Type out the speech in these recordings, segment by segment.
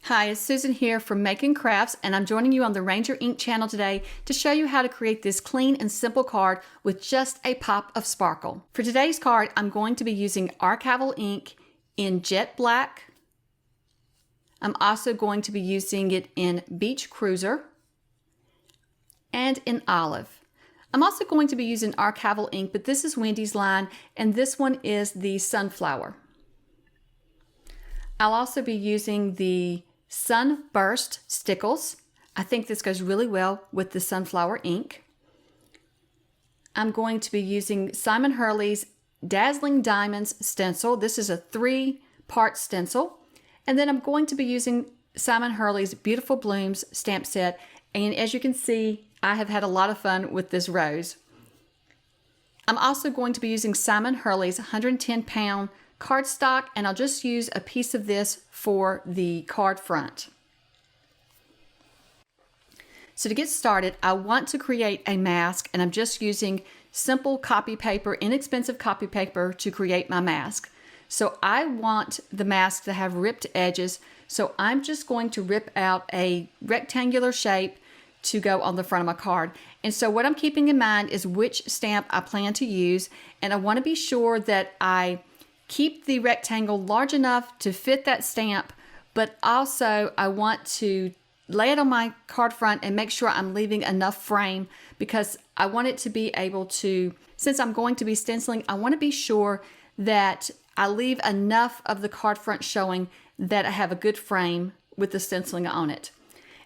Hi, it's Susan here from Making Crafts, and I'm joining you on the Ranger Ink channel today to show you how to create this clean and simple card with just a pop of sparkle. For today's card, I'm going to be using archival ink in Jet Black. I'm also going to be using it in Beach Cruiser and in Olive. I'm also going to be using archival ink, but this is Wendy's line, and this one is the Sunflower. I'll also be using the Sunburst Stickles. I think this goes really well with the Sunflower ink. I'm going to be using Simon Hurley's Dazzling Diamonds stencil. This is a 3-part stencil. And then I'm going to be using Simon Hurley's Beautiful Blooms stamp set. And as you can see, I have had a lot of fun with this rose. I'm also going to be using Simon Hurley's 110-pound cardstock, and I'll just use a piece of this for the card front. So to get started, I want to create a mask, and I'm just using simple copy paper, inexpensive copy paper to create my mask. So I want the mask to have ripped edges, so I'm just going to rip out a rectangular shape to go on the front of my card. And so what I'm keeping in mind is which stamp I plan to use, and I want to be sure that I keep the rectangle large enough to fit that stamp, but also I want to lay it on my card front and make sure I'm leaving enough frame, because I want it to be able to, since I'm going to be stenciling, I want to be sure that I leave enough of the card front showing that I have a good frame with the stenciling on it.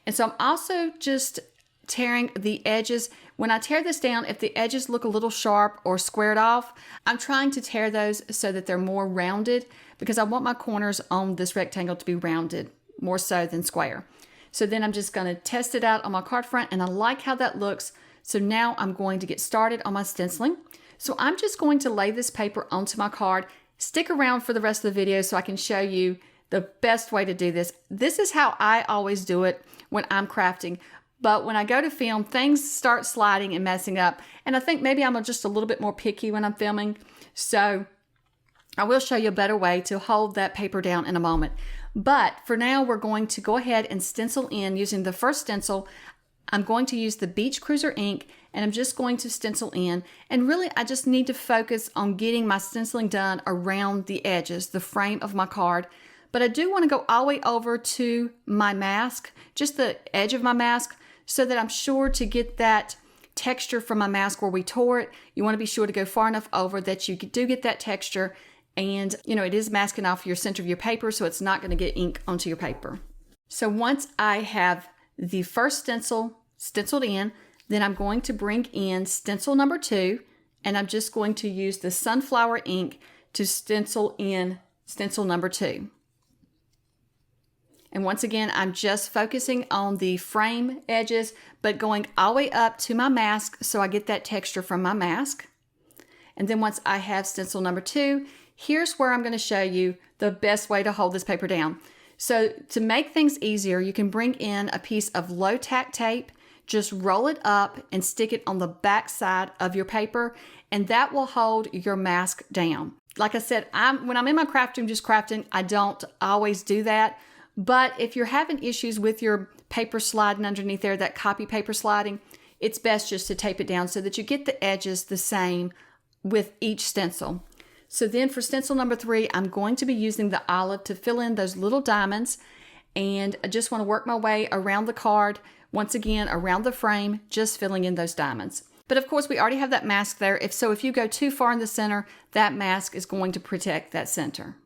And so I'm also just tearing the edges. When I tear this down, if the edges look a little sharp or squared off, I'm trying to tear those so that they're more rounded, because I want my corners on this rectangle to be rounded more so than square. So then I'm just going to test it out on my card front, and I like how that looks. So now I'm going to get started on my stenciling. So I'm just going to lay this paper onto my card. Stick around for the rest of the video so I can show you the best way to do this. This is how I always do it when I'm crafting. But when I go to film, things start sliding and messing up. And I think maybe I'm just a little bit more picky when I'm filming. So I will show you a better way to hold that paper down in a moment. But for now, we're going to go ahead and stencil in using the first stencil. I'm going to use the Beach Cruiser ink, and I'm just going to stencil in. And really, I just need to focus on getting my stenciling done around the edges, the frame of my card. But I do want to go all the way over to my mask, just the edge of my mask, so that I'm sure to get that texture from my mask where we tore it. You want to be sure to go far enough over that you do get that texture, and it is masking off your center of your paper, so it's not going to get ink onto your paper. So once I have the first stencil stenciled in, then I'm going to bring in stencil number 2, and I'm just going to use the Sunflower ink to stencil in stencil number 2. And once again, I'm just focusing on the frame edges, but going all the way up to my mask so I get that texture from my mask. And then once I have stencil number 2, here's where I'm going to show you the best way to hold this paper down. So to make things easier, you can bring in a piece of low tack tape, just roll it up and stick it on the back side of your paper, and that will hold your mask down. Like I said, when I'm in my craft room just crafting, I don't always do that. But if you're having issues with your paper sliding underneath there, that copy paper sliding, it's best just to tape it down so that you get the edges the same with each stencil. So then for stencil number 3, I'm going to be using the Olive to fill in those little diamonds. And I just want to work my way around the card, once again, around the frame, just filling in those diamonds. But of course, we already have that mask there. If you go too far in the center, that mask is going to protect that center.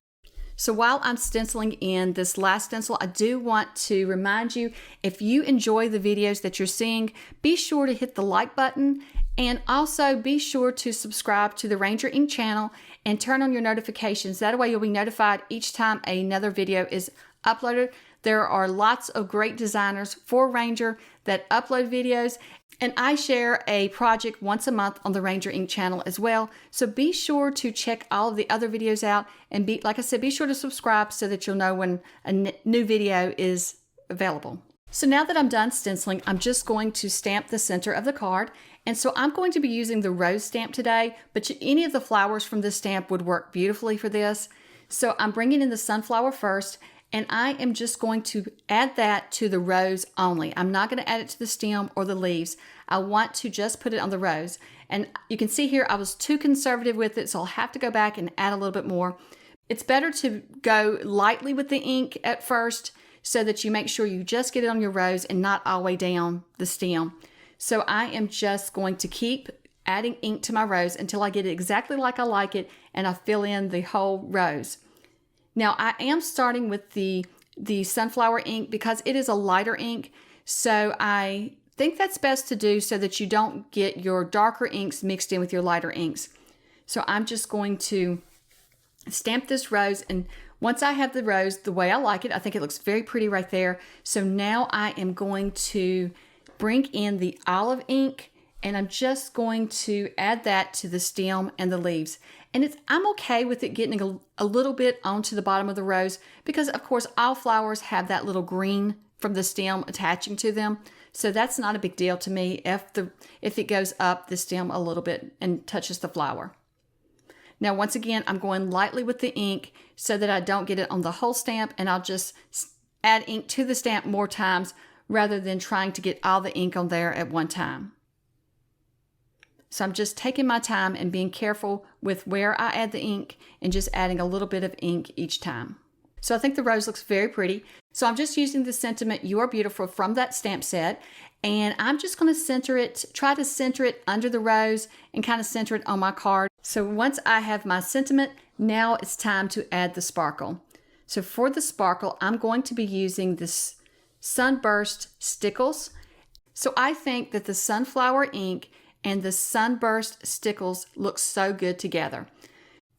So while I'm stenciling in this last stencil, I do want to remind you, if you enjoy the videos that you're seeing, be sure to hit the like button, and also be sure to subscribe to the Ranger Ink channel and turn on your notifications. That way you'll be notified each time another video is uploaded. There are lots of great designers for Ranger that upload videos, and I share a project once a month on the Ranger Ink channel as well. So be sure to check all of the other videos out, and like I said, be sure to subscribe so that you'll know when a new video is available. So now that I'm done stenciling, I'm just going to stamp the center of the card. And so I'm going to be using the rose stamp today, but any of the flowers from this stamp would work beautifully for this. So I'm bringing in the sunflower first, And I am just going to add that to the rose only. I'm not going to add it to the stem or the leaves. I want to just put it on the rose. And you can see here I was too conservative with it, so I'll have to go back and add a little bit more. It's better to go lightly with the ink at first so that you make sure you just get it on your rose and not all the way down the stem. So I am just going to keep adding ink to my rose until I get it exactly like I like it and I fill in the whole rose. Now I am starting with the sunflower ink because it is a lighter ink, so I think that's best to do so that you don't get your darker inks mixed in with your lighter inks. So I'm just going to stamp this rose, and once I have the rose the way I like it, I think it looks very pretty right there. So now I am going to bring in the olive ink, and I'm just going to add that to the stem and the leaves. And I'm okay with it getting a little bit onto the bottom of the rose because, of course, all flowers have that little green from the stem attaching to them. So that's not a big deal to me if it goes up the stem a little bit and touches the flower. Now, once again, I'm going lightly with the ink so that I don't get it on the whole stamp, and I'll just add ink to the stamp more times rather than trying to get all the ink on there at one time. So I'm just taking my time and being careful with where I add the ink and just adding a little bit of ink each time. So I think the rose looks very pretty. So I'm just using the sentiment "You Are Beautiful" from that stamp set, and I'm just going to try to center it under the rose and kind of center it on my card. So once I have my sentiment, now it's time to add the sparkle. So for the sparkle, I'm going to be using this Sunburst Stickles. So I think that the sunflower ink and the Sunburst Stickles look so good together.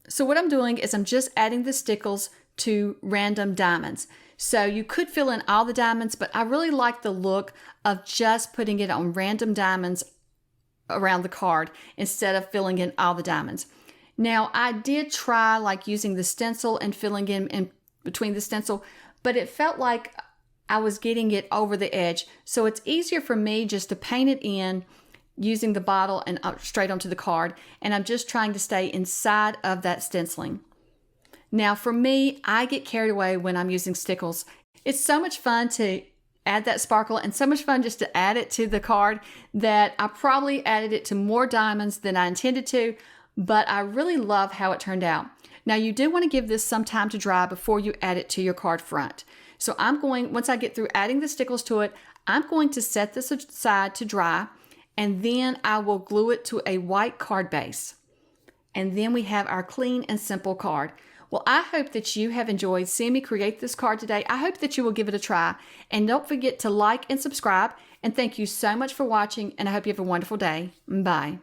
So what I'm doing is I'm just adding the Stickles to random diamonds. So you could fill in all the diamonds, but I really like the look of just putting it on random diamonds around the card instead of filling in all the diamonds. Now I did try like using the stencil and filling in between the stencil, but it felt like I was getting it over the edge. So it's easier for me just to paint it in using the bottle and straight onto the card. And I'm just trying to stay inside of that stenciling. Now for me, I get carried away when I'm using Stickles. It's so much fun to add that sparkle and so much fun just to add it to the card that I probably added it to more diamonds than I intended to, but I really love how it turned out. Now you do want to give this some time to dry before you add it to your card front. So once I get through adding the Stickles to it, I'm going to set this aside to dry, and then I will glue it to a white card base. And then we have our clean and simple card. Well, I hope that you have enjoyed seeing me create this card today. I hope that you will give it a try. And don't forget to like and subscribe. And thank you so much for watching, and I hope you have a wonderful day. Bye.